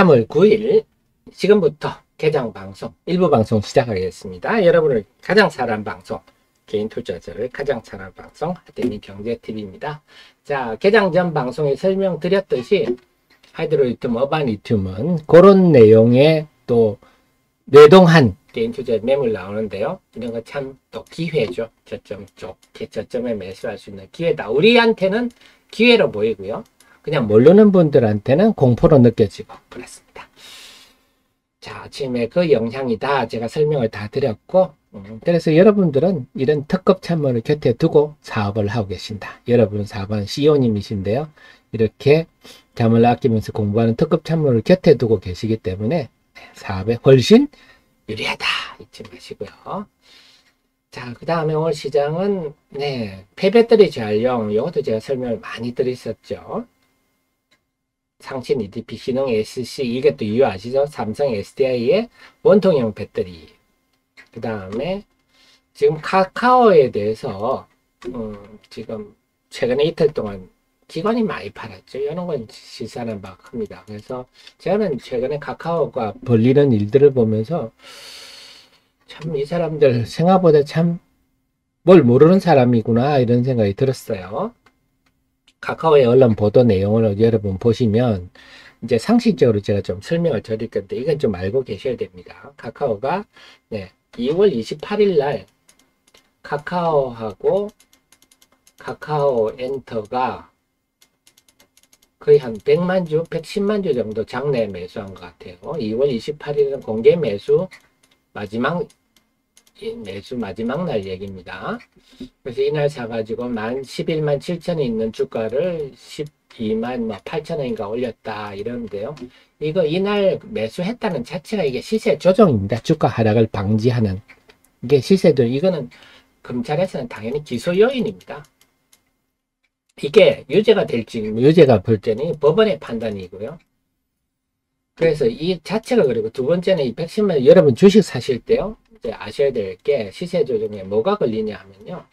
3월 9일 지금부터 개장 방송, 일부 방송 시작하겠습니다. 여러분을 가장 잘한 방송, 개인 투자자를 가장 잘한 방송, 하대니 경제TV입니다. 자, 개장 전 방송에 설명드렸듯이 하이드로리튬, 어바니튬은 그런 내용의 또 뇌동한 개인 투자 매물 나오는데요. 이런 거 참 또 기회죠. 저점 좋게 저점에 매수할 수 있는 기회다. 우리한테는 기회로 보이고요. 그냥 모르는 분들한테는 공포로 느껴지고 그렇습니다. 자, 아침에 그 영향이다. 제가 설명을 다 드렸고, 그래서 여러분들은 이런 특급 참모를 곁에 두고 사업을 하고 계신다. 여러분 사업은 CEO님이신데요. 이렇게 잠을 아끼면서 공부하는 특급 참모를 곁에 두고 계시기 때문에 사업에 훨씬 유리하다. 잊지 마시고요. 자, 그 다음에 오늘 시장은 폐배터리 재활용, 이것도 제가 설명을 많이 드렸었죠. 상신 EDP, 신흥 SC, 이게 또 이유 아시죠? 삼성 SDI의 원통형 배터리. 그 다음에 지금 카카오에 대해서 지금 최근에 이틀 동안 기관이 많이 팔았죠. 이런 건 시사하는 바가 큽니다. 그래서 저는 최근에 카카오가 벌리는 일들을 보면서 참 이 사람들 생각보다 참 뭘 모르는 사람이구나 이런 생각이 들었어요. 카카오의 언론 보도 내용을 여러분 보시면 이제 상식적으로 제가 좀 설명을 드릴 건데 이건 좀 알고 계셔야 됩니다. 카카오가 2월 28일 날 카카오하고 카카오 엔터가 거의 한 100만 주, 110만 주 정도 장내 매수한 것 같아요. 2월 28일은 공개 매수 마지막 날 얘기입니다. 그래서 이날 사가지고 11만 7천에 있는 주가를 12만 8천원인가 올렸다 이러는데요. 이거 이날 매수했다는 자체가 이게 시세 조정입니다. 주가 하락을 방지하는 이게 시세도 이거는 검찰에서는 당연히 기소 요인입니다. 이게 유죄가 될지 유죄가 볼 때는 법원의 판단이고요. 그래서 이 자체가 그리고 두 번째는 이 110만 여러분 주식 사실 때요. 이제 아셔야 될 게 시세 조정에 뭐가 걸리냐 하면요.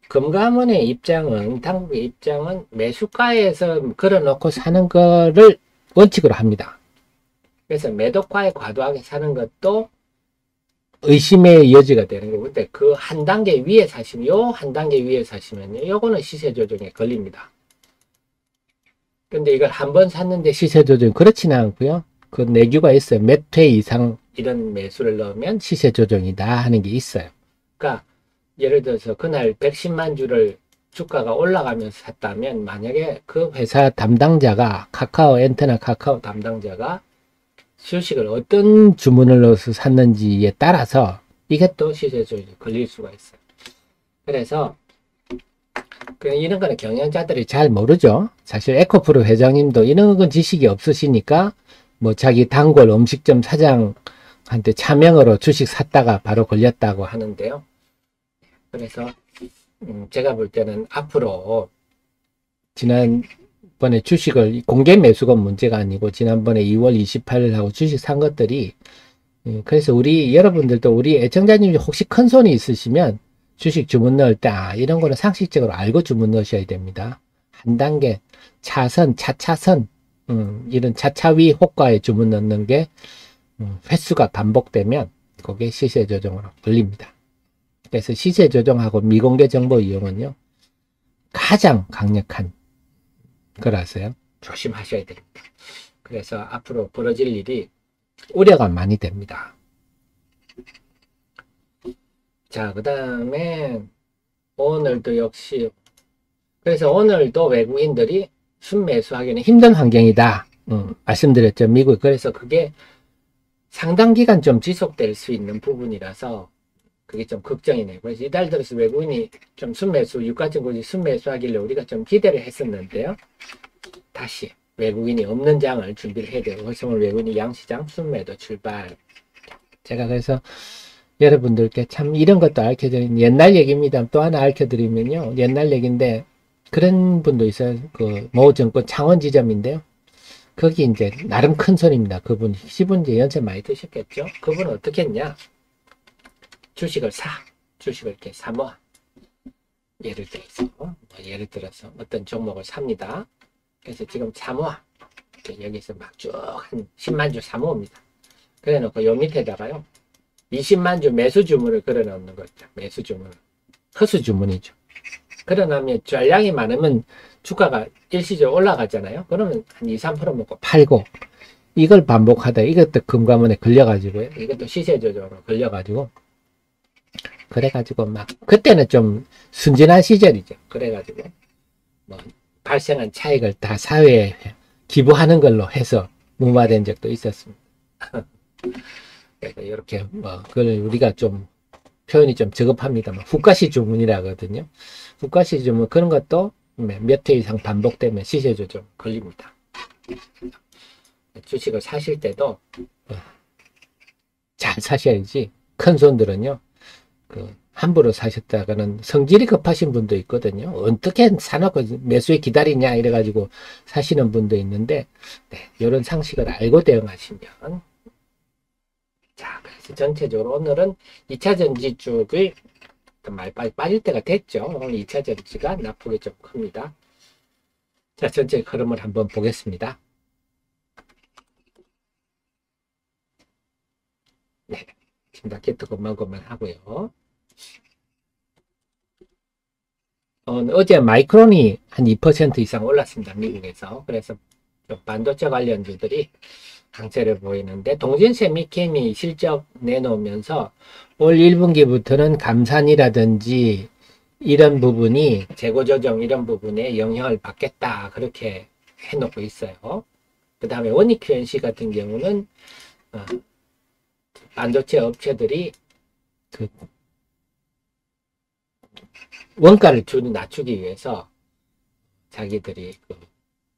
금감원의 입장은 당국의 입장은 매수가에서 걸어놓고 사는 거를 원칙으로 합니다. 그래서 매도가에 과도하게 사는 것도 의심의 여지가 되는 거고 근데 그 한 단계 위에 사시면 요 한 단계 위에 사시면요. 요거는 시세 조정에 걸립니다. 근데 이걸 한 번 샀는데 시세 조정 그렇지는 않고요. 그 내규가 있어요. 몇 회 이상 이런 매수를 넣으면 시세 조정이다 하는 게 있어요. 그러니까 예를 들어서 그날 110만 주를 주가가 올라가면서 샀다면 만약에 그 회사 담당자가 카카오 엔터나 카카오 담당자가 주식을 어떤 주문을 넣어서 샀는지에 따라서 이게 또 시세 조정이 걸릴 수가 있어요. 그래서 이런 거는 경영자들이 잘 모르죠. 사실 에코프로 회장님도 이런 건 지식이 없으시니까 뭐 자기 단골 음식점 사장한테 차명으로 주식 샀다가 바로 걸렸다고 하는데요. 그래서 제가 볼 때는 앞으로 지난번에 주식을 공개 매수가 문제가 아니고 지난번에 2월 28일 하고 주식 산 것들이 그래서 여러분들도 우리 애청자님이 혹시 큰 손이 있으시면 주식 주문 넣을 때 이런 거는 상식적으로 알고 주문 넣으셔야 됩니다. 한 단계 차선, 차차선 이런 차차위 호가에 주문 넣는 게 횟수가 반복되면 그게 시세 조정으로 걸립니다. 그래서 시세 조정하고 미공개 정보 이용은요 가장 강력한 거라서요 조심하셔야 됩니다. 그래서 앞으로 벌어질 일이 우려가 많이 됩니다. 자, 그 다음에 오늘도 역시 그래서 오늘도 외국인들이 순매수하기는 힘든 환경이다 말씀드렸죠. 미국 그래서 그게 상당 기간 좀 지속될 수 있는 부분이라서 그게 좀 걱정이네요. 그래서 이달 들어서 외국인이 좀 순매수 유가증권이 순매수하길래 우리가 좀 기대를 했었는데요. 다시 외국인이 없는 장을 준비를 해야 돼요. 그래서 오늘 외국인이 양시장 순매도 출발. 제가 그래서 여러분들께 참 이런 것도 알려드리는 옛날 얘기입니다. 또 하나 알려드리면요. 옛날 얘기인데 그런 분도 있어요. 그 모증권 창원지점인데요. 거기 이제 나름 큰 손입니다. 그분 이제 연세 많이 드셨겠죠. 그분은 어떻게 했냐. 주식을 이렇게 사 모아. 예를 들어서 어떤 종목을 삽니다. 그래서 지금 사 모아. 여기서 막 쭉 한 10만 주 사모읍니다. 그래 놓고 요 밑에다가요 20만 주 매수 주문을 걸어 놓는 거죠. 매수 주문, 허수 주문이죠. 그러나면 전량이 많으면 주가가 일시적으로 올라가잖아요. 그러면 한 2, 3% 먹고 팔고, 이걸 반복하다 이것도 금감원에 걸려가지고요. 이것도 시세 조정으로 걸려가지고, 그래가지고 막 그때는 좀 순진한 시절이죠. 그래가지고 뭐 발생한 차익을 다 사회에 기부하는 걸로 해서 무마된 적도 있었습니다. 그래서 이렇게 뭐 그걸 우리가 좀 표현이 좀 적합합니다만 후가시 주문이라 하거든요. 후가시 주문 그런 것도 몇 회 이상 반복되면 시세 조정 걸립니다. 주식을 사실 때도 잘 사셔야지. 큰 손들은요. 함부로 사셨다가는 성질이 급하신 분도 있거든요. 어떻게 사놓고 매수에 기다리냐 이래가지고 사시는 분도 있는데, 네, 이런 상식을 알고 대응하시면, 자, 그래서 전체적으로 오늘은 2차 전지 쪽의 말빨리 빠질 때가 됐죠. 오늘 2차 전지가 낙폭이 좀 큽니다. 자, 전체 흐름을 한번 보겠습니다. 네, 지금 마켓도 그만큼만 하고요. 어제 마이크론이 한 2% 이상 올랐습니다. 미국에서. 그래서 반도체 관련주들이 강세를 보이는데, 동진세미캠이 실적 내놓으면서 올 1분기부터는 감산이라든지 이런 부분이 재고조정 이런 부분에 영향을 받겠다, 그렇게 해놓고 있어요. 그 다음에 원익QNC 같은 경우는 반도체 업체들이 그 원가를 낮추기 위해서 자기들이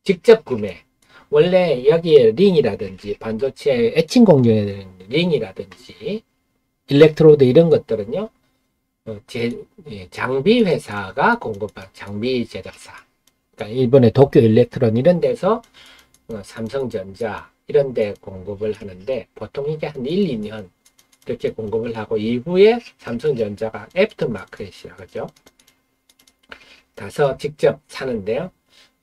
직접 구매, 원래 여기에 링이라든지 반도체 애칭 공정에 되는 링이라든지 일렉트로드 이런 것들은요, 장비 회사가 공급한 장비 제작사, 그러니까 일본의 도쿄 일렉트론 이런 데서 삼성전자 이런 데 공급을 하는데, 보통 이게 한 1, 2년 이렇게 공급을 하고 이후에 삼성전자가 애프터마켓이라 그러죠. 가서 직접 사는데요.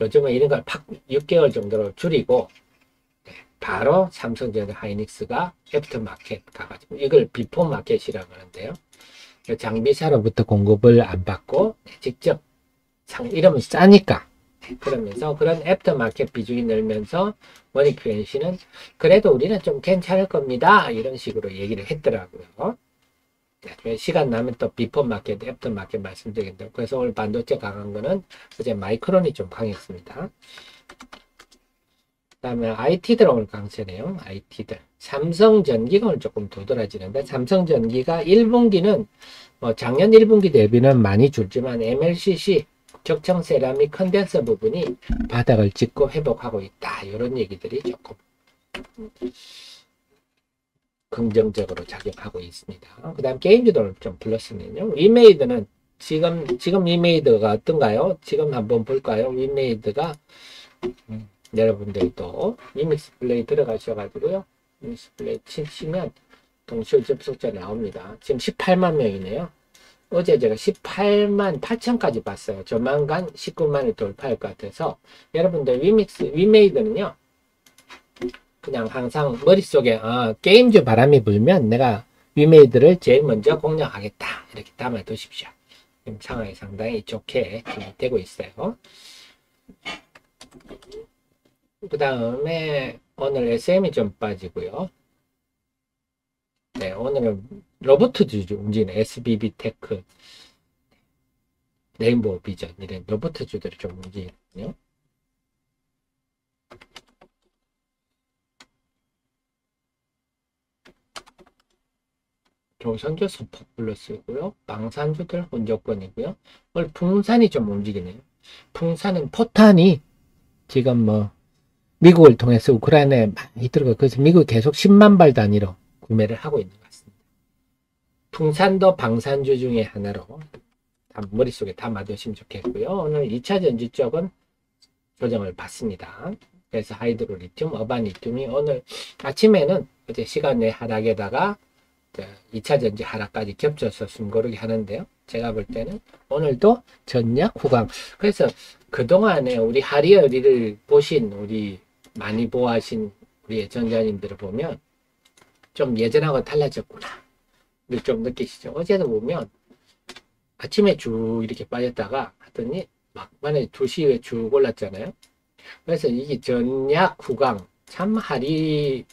요즘은 이런 걸 6개월 정도로 줄이고 바로 삼성전자 하이닉스가 애프터마켓 가가지고 이걸 비포마켓이라고 하는데요. 장비사로부터 공급을 안 받고 직접 이러면 싸니까, 그러면서 그런 애프터마켓 비중이 늘면서 원익QNC는 그래도 우리는 좀 괜찮을 겁니다, 이런 식으로 얘기를 했더라고요. 시간 나면 또 비포마켓, 애프터마켓 말씀드리겠는데, 그래서 오늘 반도체 강한 거는 어제 마이크론이 좀 강했습니다. 그 다음에 IT들 오늘 강세네요. IT들. 삼성전기가 오늘 조금 도드라지는데, 삼성전기가 1분기는 작년 1분기 대비는 많이 줄지만 MLCC 적청 세라믹 컨덴서 부분이 바닥을 찍고 회복하고 있다, 이런 얘기들이 조금 긍정적으로 작용하고 있습니다. 그 다음 게임주도 좀 불렀으면요. 위메이드는 지금 위메이드가 어떤가요? 지금 한번 볼까요? 위메이드가 여러분들이 또 위믹스 플레이 들어가셔가지고요. 위믹스 플레이 치시면 동시에 접속자 나옵니다. 지금 18만 명이네요. 어제 제가 18만 8천까지 봤어요. 조만간 19만을 돌파할 것 같아서, 여러분들 위메이드는요, 그냥 항상 머릿속에 게임주 바람이 불면 내가 위메이드를 제일 먼저 공략하겠다, 이렇게 담아 두십시오. 지금 상황이 상당히 좋게 되고 있어요. 그 다음에 오늘 SM이 좀 빠지고요. 네, 오늘은 로버트주 움직이는 SBB테크, 레인보우 비전 이런 로버트주들이 좀 움직이거든요. 조선주 소폭 플러스고요. 방산주들 혼조권이고요. 오늘 풍산이 좀 움직이네요. 풍산은 포탄이 지금 뭐 미국을 통해서 우크라이나에 많이 들어가고, 그래서 미국이 계속 10만 발 단위로 구매를 하고 있는 것 같습니다. 풍산도 방산주 중에 하나로 머릿속에 담아두시면 좋겠고요. 오늘 2차 전지 쪽은 조정을 받습니다. 그래서 하이드로 리튬, 어반 리튬이 오늘 아침에는 어제 시간 내 하락에다가 2차 전지 하락까지 겹쳐서 숨고르기 하는데요. 제가 볼 때는 오늘도 전략 후강. 그래서 그동안에 우리 하리어리를 보신 우리 많이 보아하신 우리 전자님들을 보면 좀 예전하고 달라졌구나. 이걸 좀 느끼시죠? 어제도 보면 아침에 쭉 이렇게 빠졌다가 하더니 막판에 2시에 쭉 올랐잖아요. 그래서 이게 전약 후강 참 하리가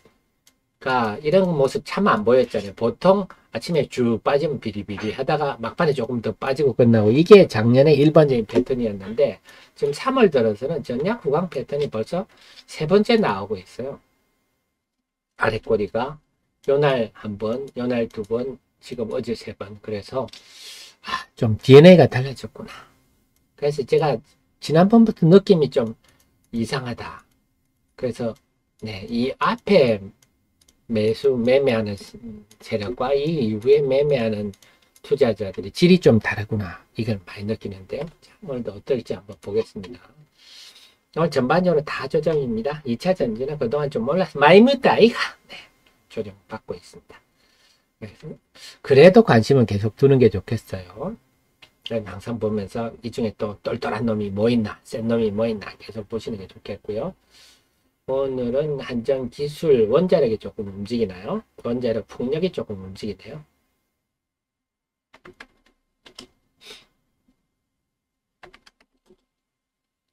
이런 모습 참 안 보였잖아요. 보통 아침에 쭉 빠지면 비리비리 하다가 막판에 조금 더 빠지고 끝나고 이게 작년에 일반적인 패턴이었는데 지금 3월 들어서는 전약 후강 패턴이 벌써 3번째 나오고 있어요. 아랫꼬리가 요날 1번, 요날 2번, 지금 어제 3번. 그래서 좀 DNA가 달라졌구나. 그래서 제가 지난번부터 느낌이 좀 이상하다. 그래서 네, 이 앞에 매매하는 세력과 이 이후에 매매하는 투자자들이 질이 좀 다르구나. 이걸 많이 느끼는데요. 자, 오늘도 어떨지 한번 보겠습니다. 오늘 전반적으로 다 조정입니다. 2차 전지는 그동안 좀 올라서 많이 묻다 이가 네, 조정받고 있습니다. 그래도 관심은 계속 두는 게 좋겠어요. 항상 보면서 이 중에 또 똘똘한 놈이 뭐 있나, 센 놈이 뭐 있나 계속 보시는 게 좋겠고요. 오늘은 한전기술 원자력이 조금 움직이나요? 원자력 풍력이 조금 움직이네요.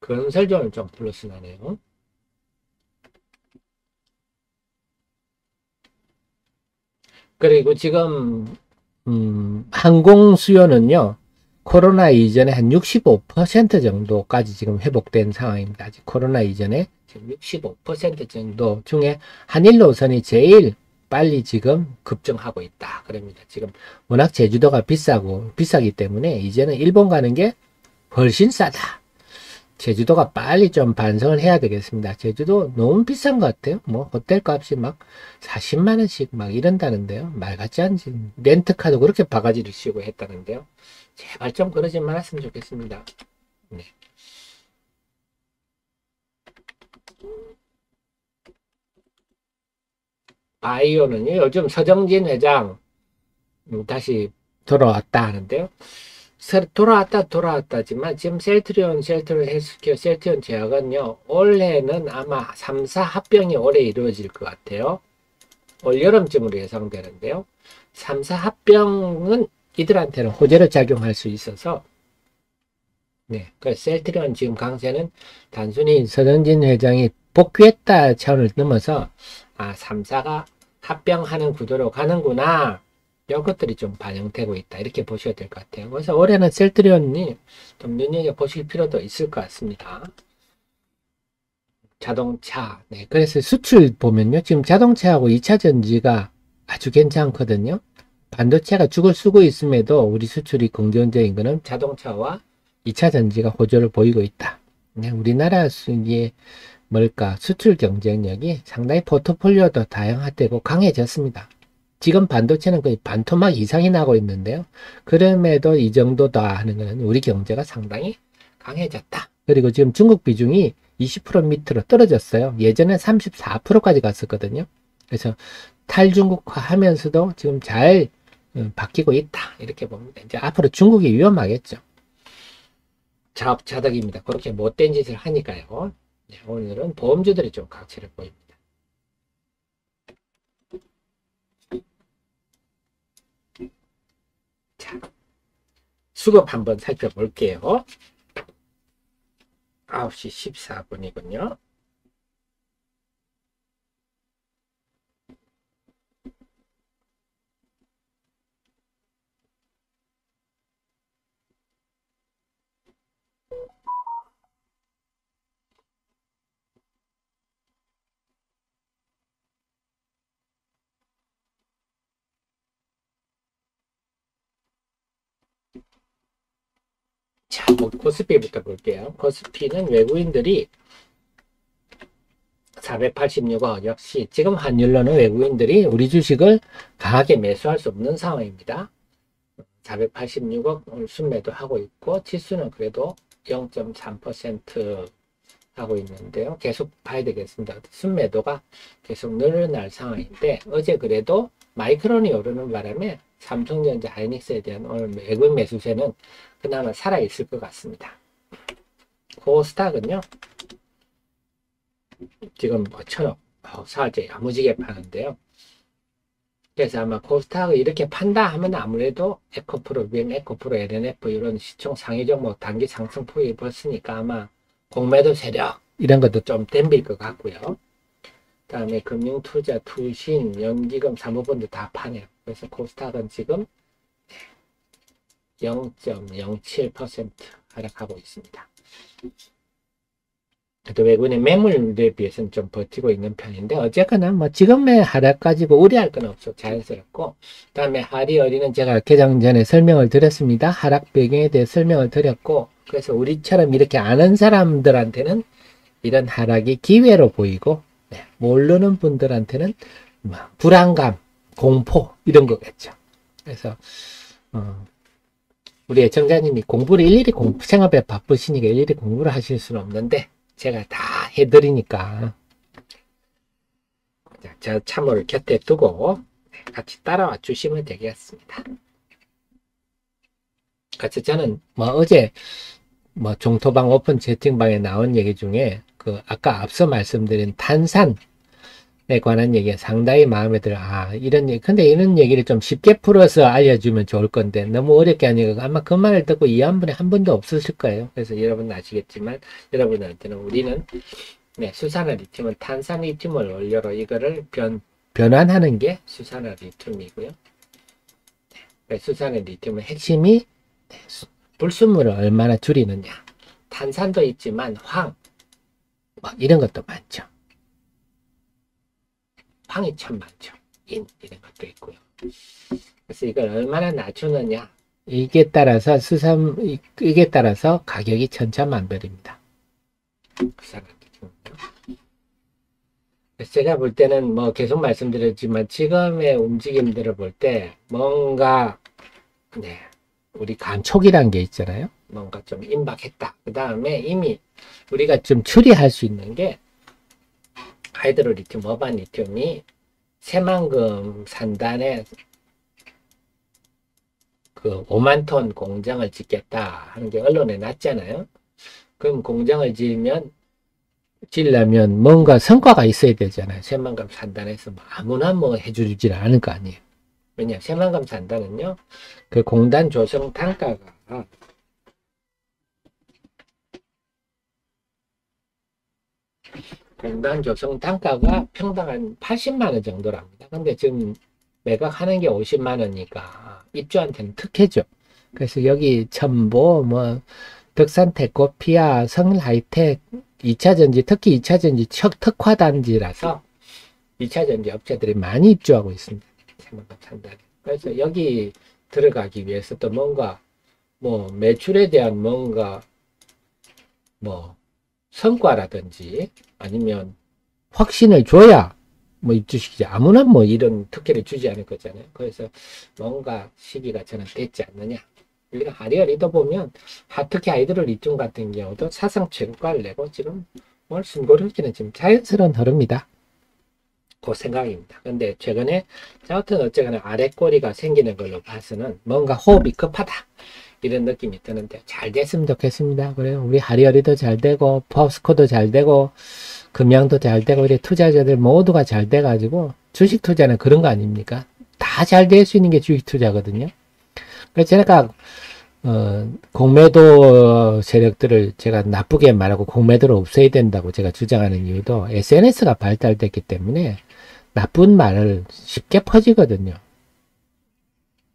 건설종은 좀 플러스 나네요. 그리고 지금 항공 수요는요. 코로나 이전에 한 65% 정도까지 지금 회복된 상황입니다. 아직 코로나 이전에 지금 65% 정도 중에 한일 노선이 제일 빨리 지금 급증하고 있다. 그럽니다. 지금 워낙 제주도가 비싸기 때문에 이제는 일본 가는 게 훨씬 싸다. 제주도가 빨리 좀 반성을 해야 되겠습니다. 제주도 너무 비싼 것 같아요. 뭐 호텔 값이 막 40만 원씩 막 이런다는데요. 말 같지 않지. 렌트카도 그렇게 바가지를 씌우고 했다는데요. 제발 좀 그러지 말았으면 좋겠습니다. 네. 바이오는요, 요즘 서정진 회장 다시 돌아왔다 하는데요. 돌아왔다지만 지금 셀트리온 헬스케어, 셀트리온 제약은요, 올해는 아마 3, 4 합병이 올해 이루어질 것 같아요. 올 여름쯤으로 예상되는데요. 3, 4 합병은 이들한테는 호재로 작용할 수 있어서 네, 그 셀트리온 지금 강세는 단순히 서정진 회장이 복귀했다 차원을 넘어서 3, 4가 합병하는 구도로 가는구나. 이런 것들이 좀 반영되고 있다. 이렇게 보셔야 될 것 같아요. 그래서 올해는 셀트리온이 좀 눈여겨보실 필요도 있을 것 같습니다. 자동차. 네, 그래서 수출 보면요. 지금 자동차하고 2차 전지가 아주 괜찮거든요. 반도체가 죽을 쓰고 있음에도 우리 수출이 긍정적인 거는 자동차와 2차 전지가 호조를 보이고 있다. 네, 우리나라 뭘까? 수출 경쟁력이 상당히 포트폴리오도 다양화되고 강해졌습니다. 지금 반도체는 거의 반토막 이상이 나고 있는데요. 그럼에도 이 정도다 하는 것은 우리 경제가 상당히 강해졌다. 그리고 지금 중국 비중이 20% 밑으로 떨어졌어요. 예전에 34%까지 갔었거든요. 그래서 탈중국화 하면서도 지금 잘 바뀌고 있다. 이렇게 봅니다. 이제 앞으로 중국이 위험하겠죠. 자업자득입니다. 그렇게 못된 짓을 하니까요. 네, 오늘은 보험주들이 좀 강세를 보입니다. 자, 수급 한번 살펴볼게요. 9시 14분이군요. 자, 코스피부터 볼게요. 코스피는 외국인들이 486원 역시 지금 환율로는 외국인들이 우리 주식을 강하게 매수할 수 없는 상황입니다. 486억 순매도 하고 있고 지수는 그래도 0.3% 하고 있는데요. 계속 봐야 되겠습니다. 순매도가 계속 늘어날 상황인데 어제 그래도 마이크론이 오르는 바람에 삼성전자, 하이닉스에 대한 오늘 외국 매수세는 그나마 살아있을 것 같습니다. 코스닥은요. 지금 뭐 1,000억 사제 야무지게 파는데요. 그래서 아마 코스닥을 이렇게 판다 하면 아무래도 에코프로, BM, 에코프로, LNF 이런 시총 상위 종목 단기 상승폭이 벌으니까 아마 공매도 세력 이런 것도 좀 댐빌 것 같고요. 그다음에 금융투자, 투신, 연기금, 사모펀드 다 파네요. 그래서 코스닥은 지금 0.07% 하락하고 있습니다. 또 외국인의 매물에 비해서는 좀 버티고 있는 편인데 어쨌거나 뭐 지금의 하락 가지고 우려할 건 없어 자연스럽고 그다음에 하리어리는 제가 개장 전에 설명을 드렸습니다. 하락 배경에 대해 설명을 드렸고 그래서 우리처럼 이렇게 아는 사람들한테는 이런 하락이 기회로 보이고 네, 모르는 분들한테는 불안감, 공포 이런 거겠죠. 그래서 우리 애청자님이 공부를 일일이 생업에 바쁘시니까 일일이 공부를 하실 수는 없는데 제가 다 해드리니까 저 참고를 곁에 두고 같이 따라와 주시면 되겠습니다. 그래서 저는 어제 종토방 오픈 채팅방에 나온 얘기 중에 아까 앞서 말씀드린 탄산에 관한 얘기가 상당히 마음에 들어. 이런 얘기. 근데 이런 얘기를 좀 쉽게 풀어서 알려주면 좋을 건데 너무 어렵게 하니까 아마 그 말을 듣고 이해한 분이 한 분도 없으실 거예요. 그래서 여러분 아시겠지만 여러분한테는 우리는 수산화 리튬은 탄산 리튬을 원료로 이거를 변환하는 게 수산화 리튬이고요. 수산화 리튬의 핵심이 불순물을 얼마나 줄이느냐. 탄산도 있지만 황 이런 것도 많죠. 황이 참 많죠. 이런 것도 있고요. 그래서 이걸 얼마나 낮추느냐 이게 따라서 가격이 천차만별입니다. 그래서 제가 볼 때는 계속 말씀드렸지만 지금의 움직임들을 볼 때 뭔가 우리 감촉이란 게 있잖아요. 뭔가 좀 임박했다. 그 다음에 이미 우리가 좀 추리할 수 있는 게 하이드로 리튬, 어반 리튬이 새만금 산단에 5만 톤 공장을 짓겠다 하는 게 언론에 났잖아요. 그럼 공장을 지으려면 뭔가 성과가 있어야 되잖아요. 새만금 산단에서 아무나 해주질 않을 거 아니에요. 왜냐하면 새만금 산단은요, 그 공단 조성 단가가 평당 한 80만 원 정도랍니다. 근데 지금 매각하는 게 50만 원이니까 입주한테는 특혜죠. 그래서 여기 첨보, 덕산 테코피아, 성일 하이텍, 2차전지, 특히 2차전지 특화단지라서 2차전지 업체들이 많이 입주하고 있습니다. 그래서 여기 들어가기 위해서 또 뭔가 매출에 대한 뭔가 성과라든지 아니면 확신을 줘야 입주시키지 아무나 이런 특혜를 주지 않을 거잖아요. 그래서 뭔가 시기가 저는 됐지 않느냐. 우리가 하리어리도 보면 특히 하이드로 리튬 같은 경우도 사상 최고가를 내고 지금 숨고르기는 지금 자연스러운 흐름이다. 그 생각입니다. 근데 최근에 어쨌거나 아래 꼬리가 생기는 걸로 봐서는 뭔가 호흡이 급하다. 이런 느낌이 드는데 잘 됐으면 좋겠습니다. 그래요. 우리 하리어리도 잘 되고 포스코도 잘 되고 금양도 잘 되고 우리 투자자들 모두가 잘 돼가지고 주식 투자는 그런 거 아닙니까? 다 잘 될 수 있는 게 주식 투자거든요. 그래서 제가 공매도 세력들을 제가 나쁘게 말하고 공매도를 없애야 된다고 제가 주장하는 이유도 SNS가 발달됐기 때문에 나쁜 말을 쉽게 퍼지거든요.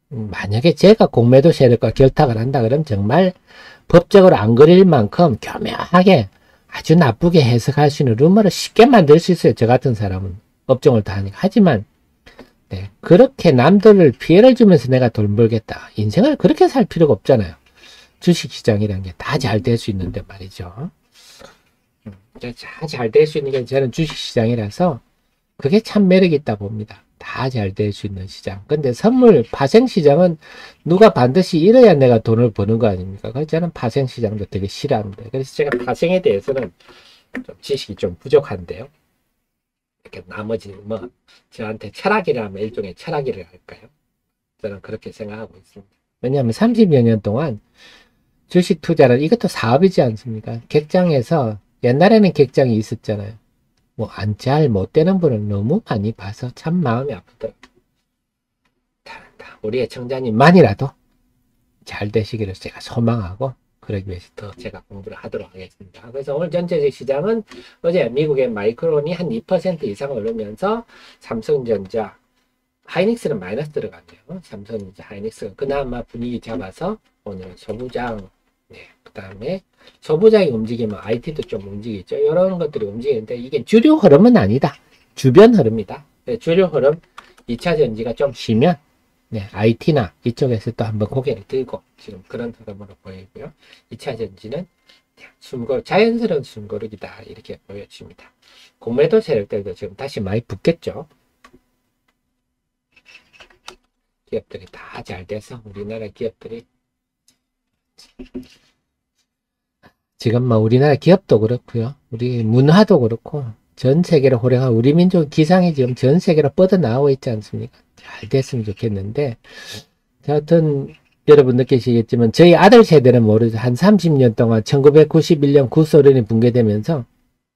만약에 제가 공매도 세력과 결탁을 한다 그러면 정말 법적으로 안 그릴 만큼 교묘하게 아주 나쁘게 해석할 수 있는 루머를 쉽게 만들 수 있어요. 저 같은 사람은 업종을 다 하니까. 하지만 그렇게 남들을 피해를 주면서 내가 돈 벌겠다. 인생을 그렇게 살 필요가 없잖아요. 주식시장이라는 게 다 잘 될 수 있는데 말이죠. 다 잘 될 수 있는 게 저는 주식시장이라서 그게 참 매력이 있다 봅니다. 다 잘 될 수 있는 시장. 근데 선물 파생시장은 누가 반드시 이뤄야 내가 돈을 버는 거 아닙니까? 그래서 저는 파생시장도 되게 싫어합니다. 그래서 제가 파생에 대해서는 좀 지식이 좀 부족한데요. 이렇게 나머지 저한테 철학이라면 일종의 철학이라 할까요? 저는 그렇게 생각하고 있습니다. 왜냐하면 30여 년 동안 주식 투자는 이것도 사업이지 않습니까? 객장에서 옛날에는 객장이 있었잖아요. 뭐 잘 못 되는 분을 너무 많이 봐서 참 마음이 아프더라고요. 우리 애청자님만이라도 잘 되시기를 제가 소망하고, 그러기 위해서 더 제가 공부를 하도록 하겠습니다. 그래서 오늘 전체적 시장은 어제 미국의 마이크론이 한 2% 이상 오르면서 삼성전자, 하이닉스는 마이너스 들어갔네요. 삼성전자, 하이닉스가 그나마 분위기 잡아서 오늘 소부장, 네, 그 다음에 소부장이 움직이면 IT도 좀 움직이죠. 이런 것들이 움직이는데 이게 주류 흐름은 아니다. 주변 흐름이다. 네, 주류 흐름 2차 전지가 좀 쉬면 네, IT나 이쪽에서 또 한번 고개를 들고 지금 그런 흐름으로 보이고요. 2차 전지는 자연스러운 숨고르기다 이렇게 보여집니다. 공매도 세력들도 지금 다시 많이 붙겠죠. 기업들이 다 잘 돼서 우리나라 기업들이 지금 뭐 우리나라 기업도 그렇고요. 우리 문화도 그렇고 전 세계로 호령한 우리 민족 기상이 지금 전 세계로 뻗어나오고 있지 않습니까? 잘 됐으면 좋겠는데, 하여튼 여러분 느끼시겠지만 저희 아들 세대는 모르죠. 한 30년 동안 1991년 구소련이 붕괴되면서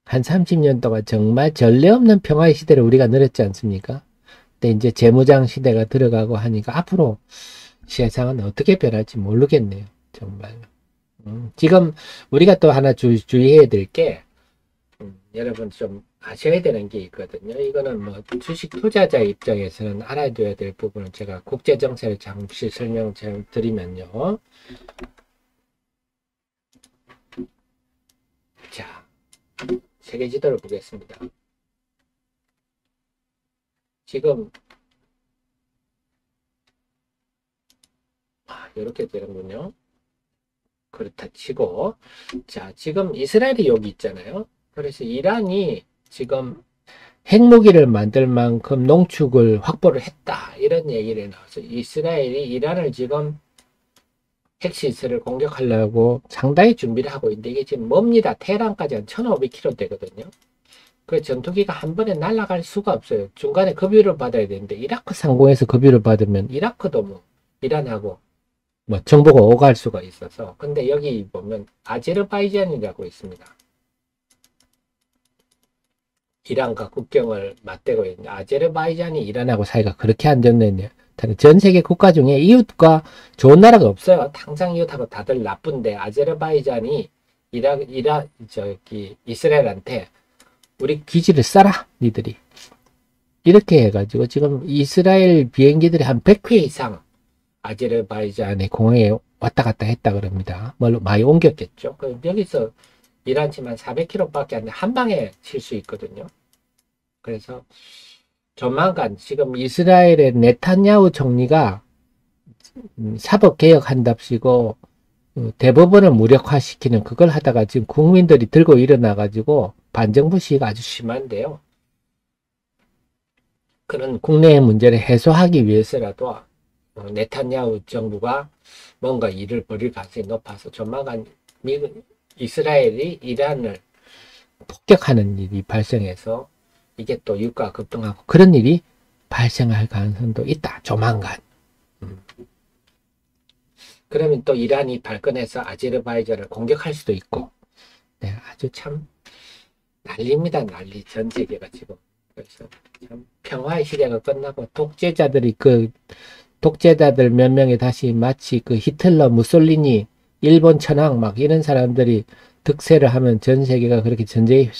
한 30년 동안 정말 전례 없는 평화의 시대를 우리가 누렸지 않습니까? 근데 이제 재무장 시대가 들어가고 하니까 앞으로 세상은 어떻게 변할지 모르겠네요. 정말. 지금 우리가 또 하나 주의해야 될 게, 여러분 좀 아셔야 되는 게 있거든요. 이거는 뭐 주식 투자자 입장에서는 알아둬야 될 부분을 제가 국제정세를 잠시 설명 좀 드리면요. 자, 세계 지도를 보겠습니다. 지금 이렇게 되는군요. 그렇다 치고, 자, 지금 이스라엘이 여기 있잖아요. 그래서 이란이 지금 핵무기를 만들 만큼 농축을 확보를 했다 이런 얘기를 나와서 이스라엘이 이란을 지금 핵시설을 공격하려고 상당히 준비를 하고 있는데 이게 지금 멉니다. 테헤란까지 한 1500km 되거든요. 그 전투기가 한 번에 날아갈 수가 없어요. 중간에 급유를 받아야 되는데 이라크 상공에서 급유를 받으면 이라크도 뭐 이란하고 뭐 정보가 오갈 수가 있어서, 근데 여기 보면 아제르바이잔이라고 있습니다. 이란과 국경을 맞대고 있는 아제르바이잔이 이란하고 사이가 그렇게 안 좋네요. 전 세계 국가 중에 이웃과 좋은 나라가 없어요. 항상 이웃하고 다들 나쁜데 아제르바이잔이 이스라엘한테 우리 기지를 쏴라 니들이 이렇게 해가지고 지금 이스라엘 비행기들이 한 100회 이상 아제르바이잔의 공항에 왔다 갔다 했다 그럽니다. 뭘로 많이 옮겼겠죠. 여기서 이란 치면 400km밖에 안 돼. 한 방에 칠 수 있거든요. 그래서 조만간 지금 이스라엘의 네탄야후 총리가 사법개혁한답시고 대법원을 무력화시키는 그걸 하다가 지금 국민들이 들고 일어나가지고 반정부 시위가 아주 심한데요. 그런 국내의 문제를 해소하기 위해서라도 네탄야후 정부가 뭔가 일을 벌일 가능성이 높아서 조만간 이스라엘이 이란을 폭격하는 일이 발생해서 이게 또 유가가 급등하고 그런 일이 발생할 가능성도 있다. 조만간. 그러면 또 이란이 발끈해서 아제르바이잔을 공격할 수도 있고, 네, 아주 참 난리입니다. 난리. 전 세계가 지금. 그래서 참 평화의 시대가 끝나고 독재자들 몇 명이 다시 마치 그 히틀러, 무솔리니, 일본 천황 막 이런 사람들이 득세를 하면 전 세계가 그렇게 전쟁의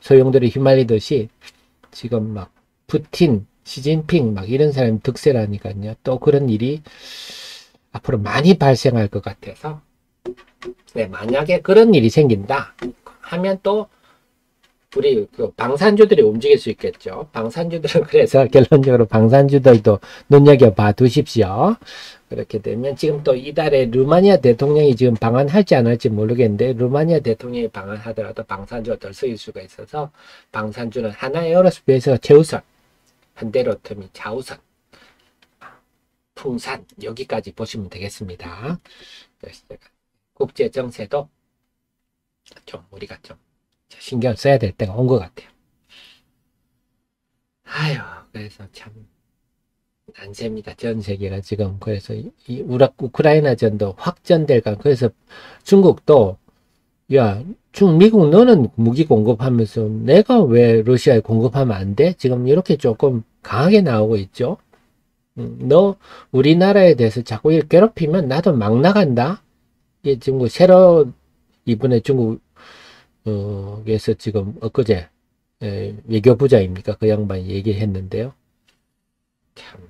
소용돌이 휘말리듯이 지금 막 푸틴, 시진핑 막 이런 사람이 득세를 하니까요. 또 그런 일이 앞으로 많이 발생할 것 같아서, 네, 만약에 그런 일이 생긴다 하면 또 우리 그 방산주들이 움직일 수 있겠죠. 방산주들은 그래서 결론적으로 방산주들도 눈여겨봐 두십시오. 그렇게 되면 지금 또 이달에 루마니아 대통령이 지금 방한할지 안 할지 모르겠는데 루마니아 대통령이 방한하더라도 방산주가 덜 쓰일 수가 있어서 방산주는 하나에어로스페이스가 최우선, 현대로템이 좌우선, 풍산 여기까지 보시면 되겠습니다. 그래서 국제 정세도 좀 우리가 좀 신경 써야 될 때가 온 것 같아요. 아유, 그래서 참 난세입니다. 전 세계가 지금. 그래서 이 우크라이나 전도 확전될까. 그래서 중국도 야, 미국 너는 무기 공급하면서 내가 왜 러시아에 공급하면 안 돼? 지금 이렇게 조금 강하게 나오고 있죠. 너 우리나라에 대해서 자꾸 이렇게 괴롭히면 나도 막 나간다. 이게 지금 뭐 새로 이번에 중국에서 지금 엊그제 외교부장입니까? 그 양반이 얘기했는데요. 참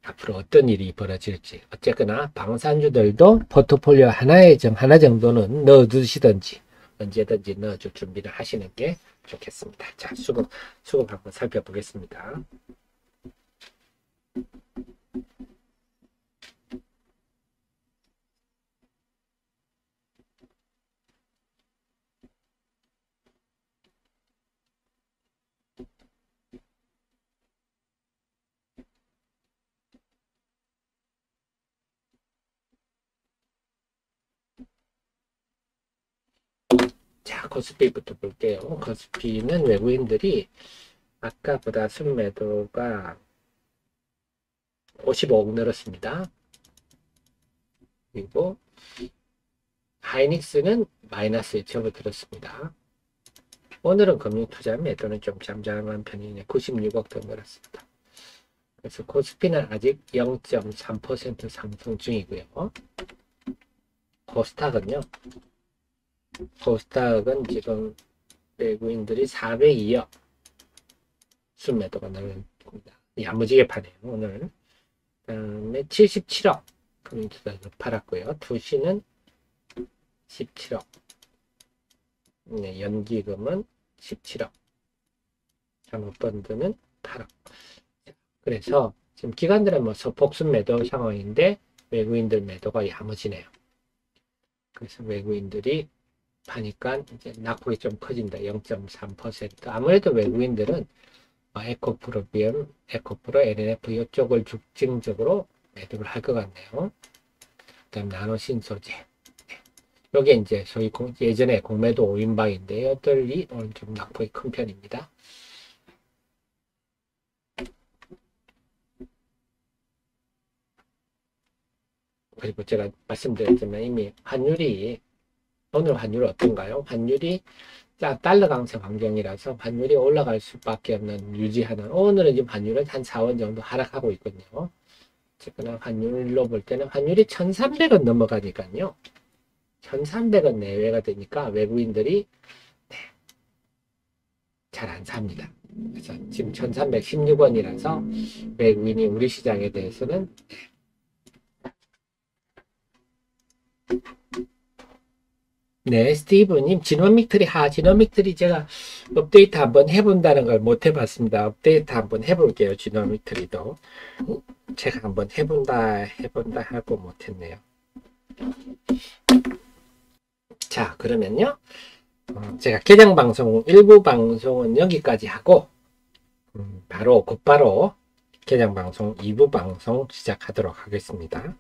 앞으로 어떤 일이 벌어질지 어쨌거나 방산주들도 포트폴리오 하나 정도는 넣어두시든지 언제든지 넣어줄 준비를 하시는 게 좋겠습니다. 자, 수급 한번 살펴보겠습니다. 자, 코스피부터 볼게요. 코스피는 외국인들이 아까보다 순매도가 55억 늘었습니다. 그리고 하이닉스는 마이너스에 접어들었습니다. 오늘은 금융투자 매도는 좀 잠잠한 편이네. 96억 더 늘었습니다. 그래서 코스피는 아직 0.3% 상승 중이고요. 코스닥은요. 코스닥은 지금 외국인들이 402억 순매도가 나옵니다. 야무지게 파네요. 오늘. 그다음에 77억 금융투자가 팔았고요. 투시는 17억. 네, 연기금은 17억. 산업펀드는 8억. 그래서 지금 기관들은 뭐 소폭순 매도 상황인데 외국인들 매도가 야무지네요. 그래서 외국인들이 파니까 이제 낙폭이 좀 커진다. 0.3%. 아무래도 외국인들은 에코프로, 에코프로, LNF 이쪽을 중점적으로 매도를 할 것 같네요. 그다음 나노신소재. 여기 이제 소위 예전에 공매도 5인방인데 이들이 오늘 좀 낙폭이 큰 편입니다. 그리고 제가 말씀드렸지만 이미 환율이 오늘 환율 어떤가요? 환율이 달러 강세 환경이라서 환율이 올라갈 수밖에 없는 유지하는 오늘은 지금 환율은 한 4원 정도 하락하고 있거든요. 어쨌거나 환율로 볼 때는 환율이 1300원 넘어가니까요. 1300원 내외가 되니까 외국인들이 잘 안 삽니다. 그래서 지금 1316원이라서 외국인이 우리 시장에 대해서는 네, 스티브님, 지노믹트리 제가 업데이트 한번 해본다는 걸 못 해봤습니다. 업데이트 한번 해볼게요. 지노믹트리도. 제가 한번 해본다 하고 못했네요. 자, 그러면요. 제가 개장 방송, 일부 방송은 여기까지 하고, 곧바로 개장 방송 2부 방송 시작하도록 하겠습니다.